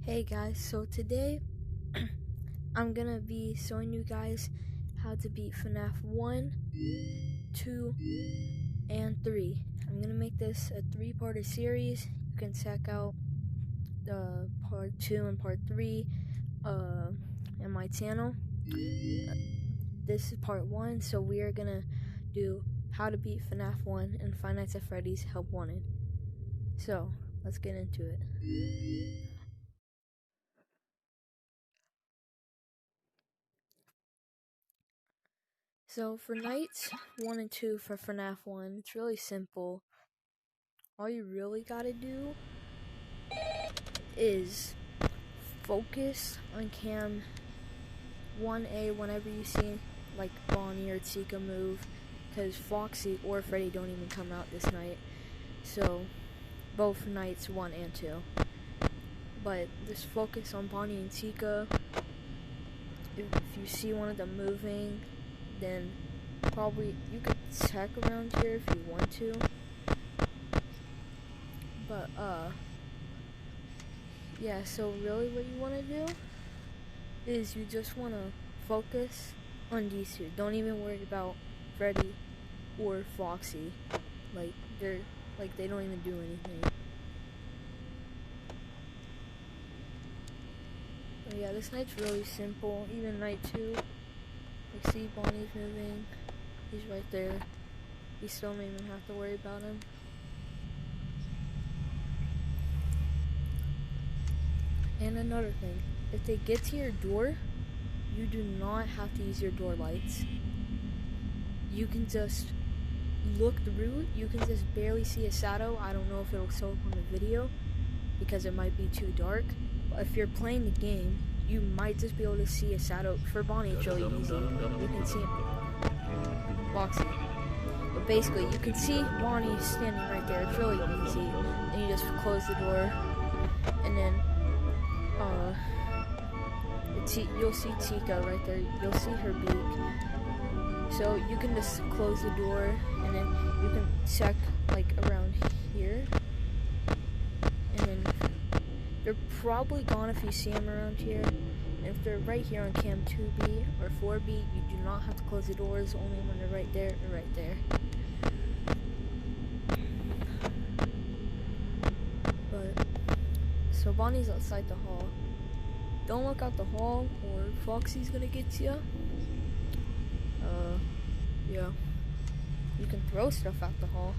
Hey guys, so today I'm gonna be showing you guys how to beat FNAF 1, 2, and 3. I'm gonna make this a 3-parter series. You can check out the part 2 and part 3 in my channel. This is part 1, so we are gonna do how to beat FNAF 1 and Five Nights at Freddy's Help Wanted. So, let's get into it. So for nights 1 and 2 for FNAF 1, it's really simple. All you really gotta do is focus on cam 1A whenever you see like Bonnie or Chica move, because Foxy or Freddy don't even come out this night. So both nights 1 and 2. But just focus on Bonnie and Chica. If you see one of them moving, then probably you could check around here if you want to. But yeah, so really what you want to do is you just want to focus on these two. Don't even worry about Freddy or Foxy. Like they don't even do anything. But yeah, this night's really simple. Even night 2. Like, see, Bonnie's moving. He's right there. You still don't even have to worry about him. And another thing, if they get to your door, you do not have to use your door lights. You can just look through. You can just barely see a shadow. I don't know if it'll show up on the video because it might be too dark. But if you're playing the game, you might just be able to see a shadow. For Bonnie, it's really easy. You can see Foxy. But basically, you can see Bonnie standing right there. It's really easy. And you just close the door. And then, you'll see Chica right there. You'll see her beak. So you can just close the door. And then you can check, like, around here. And then they're probably gone if you see them around here. And if they're right here on cam 2B or 4B, you do not have to close the doors, only when they're right there or right there. But, so Bonnie's outside the hall. Don't look out the hall or Foxy's gonna get you. Yeah. You can throw stuff out the hall.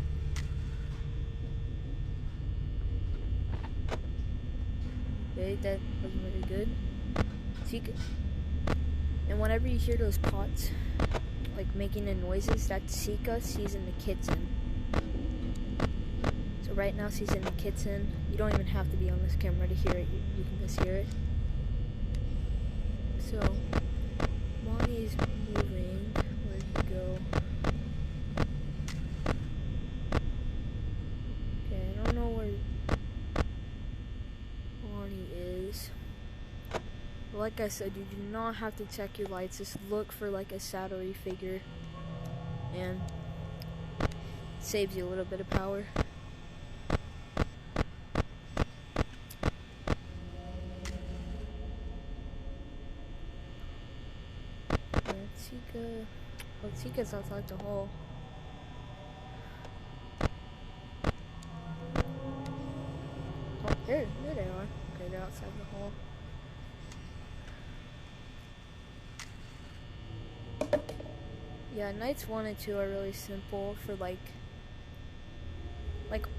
Okay, that wasn't very good. Chica. And whenever you hear those pots, like making the noises, that's Chica. She's in the kitchen. So right now she's in the kitchen. You don't even have to be on this camera to hear it. You can just hear it. So, Bonnie's moving. Where'd he go? Okay, I don't know where Bonnie is. But like I said, you do not have to check your lights. Just look for like a shadowy figure, and it saves you a little bit of power. Chica. Oh, Chica's outside the hall. Oh, there they are. Okay, they're outside the hall. Yeah, nights 1 and 2 are really simple for like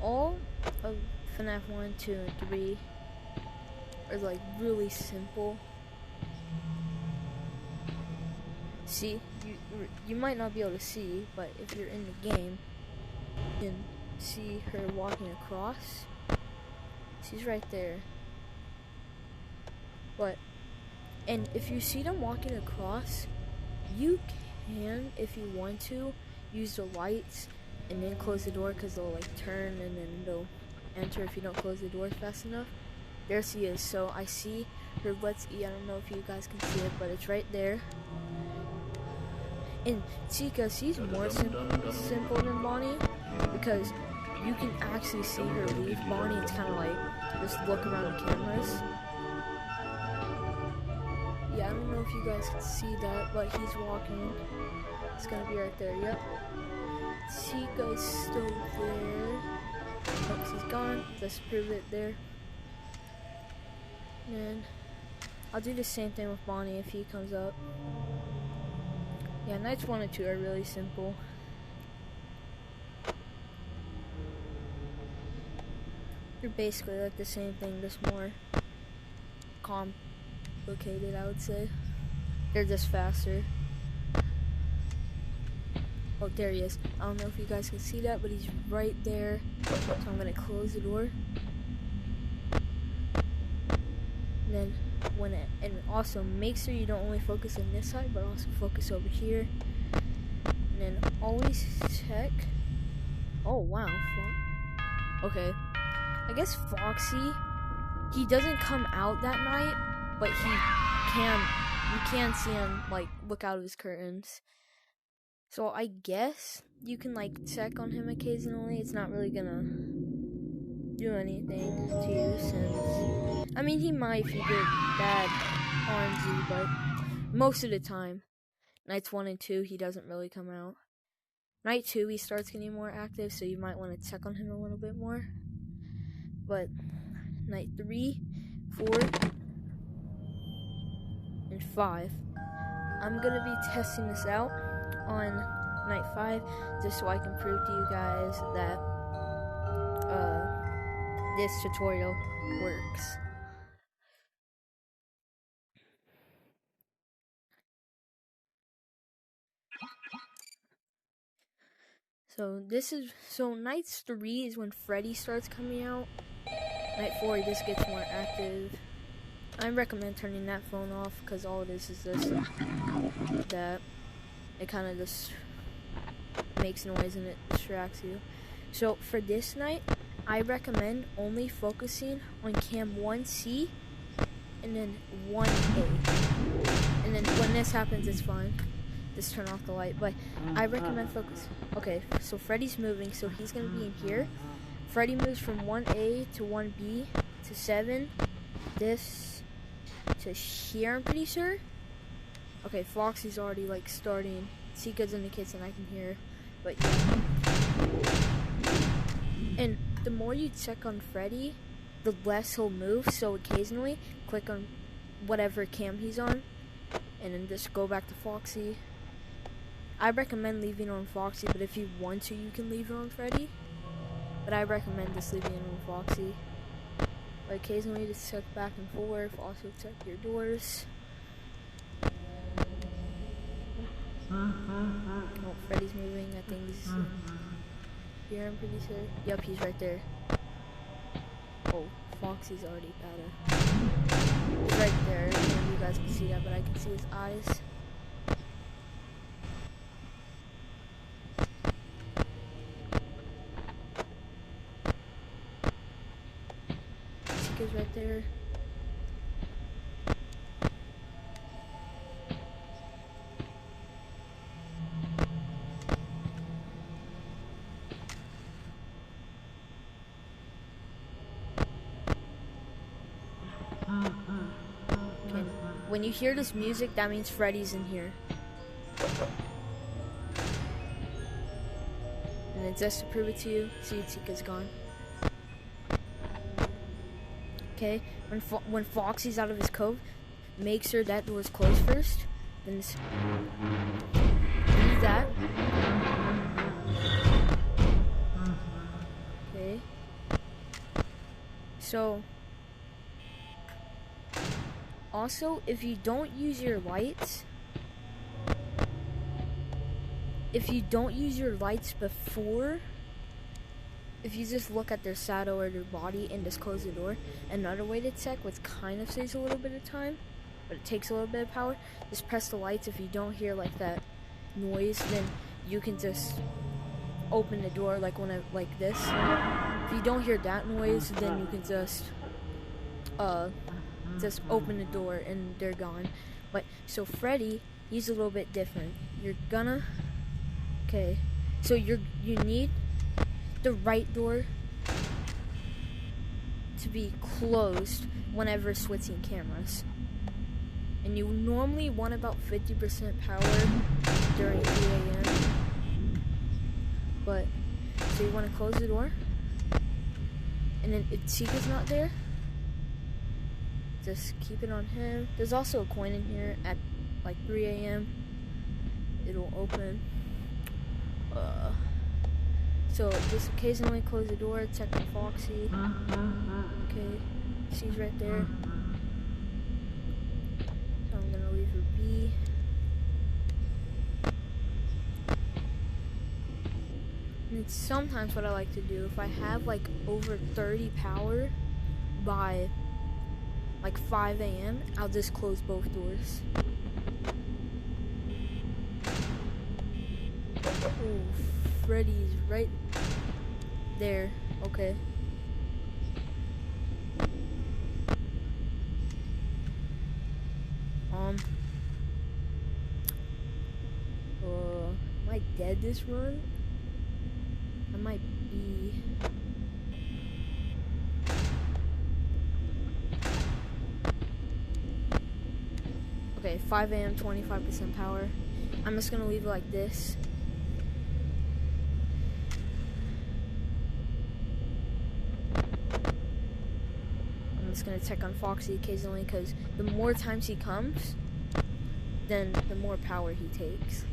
all of FNAF 1, 2, and 3 are like really simple. See, you might not be able to see, but if you're in the game, you can see her walking across. She's right there. And if you see them walking across, you can, if you want to, use the lights and then close the door, because they'll like turn and then they'll enter if you don't close the door fast enough. There she is. So I see her Let's Eat. I don't know if you guys can see it, but it's right there. And Chica, she's more simple than Bonnie, because you can actually see her leave. Bonnie, it's kind of like just look around the cameras. Yeah, I don't know if you guys can see that, but he's walking. It's gonna be right there. Yep. Chica's still there. Oh, he's gone. Let's prove it there. And I'll do the same thing with Bonnie if he comes up. Yeah, nights 1 and 2 are really simple. They're basically like the same thing, just more complicated, I would say. They're just faster. Oh, there he is. I don't know if you guys can see that, but he's right there. So I'm gonna close the door. And then and also make sure you don't only focus on this side, but also focus over here. And then always check. Oh wow. Okay. I guess Foxy, he doesn't come out that night, but you can see him like look out of his curtains. So I guess you can like check on him occasionally. It's not really gonna do anything to you since, I mean, he might if you get bad RNG, but most of the time, nights 1 and 2, he doesn't really come out. Night 2, he starts getting more active, so you might want to check on him a little bit more. But night 3, 4, and 5, I'm gonna be testing this out on night 5, just so I can prove to you guys that this tutorial works. So nights 3 is when Freddy starts coming out. Night 4, he just gets more active. I recommend turning that phone off because all it is this, that it kind of just makes noise and it distracts you. So for this night, I recommend only focusing on cam 1C and then 1A. And then when this happens, it's fine. Just turn off the light. But I recommend focus. Okay, so Freddy's moving, so he's gonna be in here. Freddy moves from 1A to 1B to 7. This to here, I'm pretty sure. Okay, Foxy's already like starting. Sika's in the kitchen, I can hear. But yeah. And the more you check on Freddy, the less he'll move. So occasionally, click on whatever cam he's on, and then just go back to Foxy. I recommend leaving on Foxy, but if you want to, you can leave it on Freddy. But I recommend just leaving it on Foxy. But occasionally, just check back and forth. Also check your doors. Oh, Freddy's moving. I think he's here, I'm pretty sure. Yep, he's right there. Oh, Foxy's already got He's right there. I don't know if you guys can see that, but I can see his eyes. Chica's right there. Okay. When you hear this music, that means Freddy's in here. And then just to prove it to you, see, Chica's gone. Okay, when Foxy's out of his cove, make sure that door's closed first. Then just leave that. Okay. So, also, if you don't use your lights, before, if you just look at their shadow or their body and just close the door, another way to check, which kind of saves a little bit of time, but it takes a little bit of power, just press the lights. If you don't hear like that noise, then you can just open the door like like this. If you don't hear that noise, then you can just open the door and they're gone. But so Freddy, he's a little bit different. Okay, so you need the right door to be closed whenever switching cameras. and you normally want about 50% power during 3 a.m. But, so you want to close the door, and then if Chica's not there, just keep it on him. There's also a coin in here at like 3 a.m. It'll open. So just occasionally close the door, check on Foxy. Okay, she's right there. So I'm gonna leave her be. And it's sometimes what I like to do, if I have like over 30 power by like 5 a.m., I'll just close both doors. Oh, Freddy's right there. Okay. Am I dead this run? I might be. Okay, 5 a.m., 25% power. I'm just gonna leave it like this. I'm just gonna check on Foxy occasionally, because the more times he comes, then the more power he takes.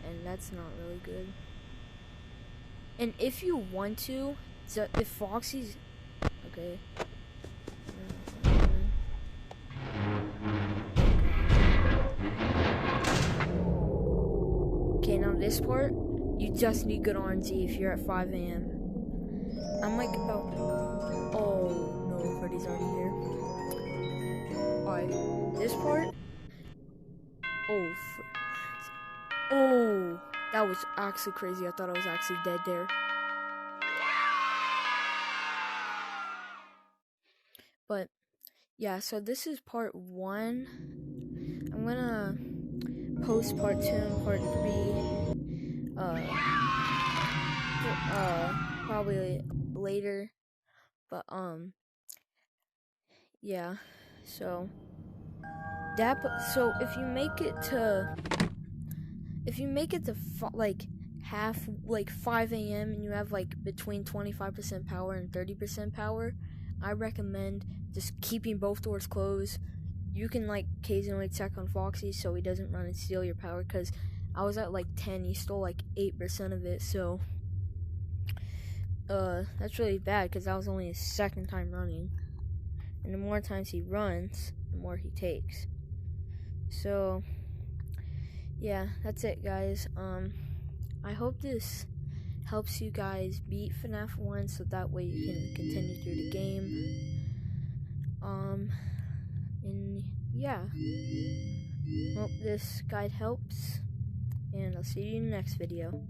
And that's not really good. And if you want to, if Foxy's okay. Okay, now this part, you just need good RNG if you're at 5 a.m. I'm like about. Oh no, Freddy's already here. Alright, this part. Oh, that was actually crazy. I thought I was actually dead there. But yeah, so this is part 1. I'm gonna post part 2 and part 3 probably later. But yeah, so if you make it to like half, like 5 a.m. and you have like between 25% power and 30% power, I recommend just keeping both doors closed. You can like occasionally check on Foxy so he doesn't run and steal your power, because I was at like 10, he stole like 8% of it, so that's really bad, because that was only his second time running, and the more times he runs, the more he takes. So yeah, that's it, guys. I hope this helps you guys beat FNAF 1, so that way you can continue through the game. And yeah, hope this guide helps, and I'll see you in the next video.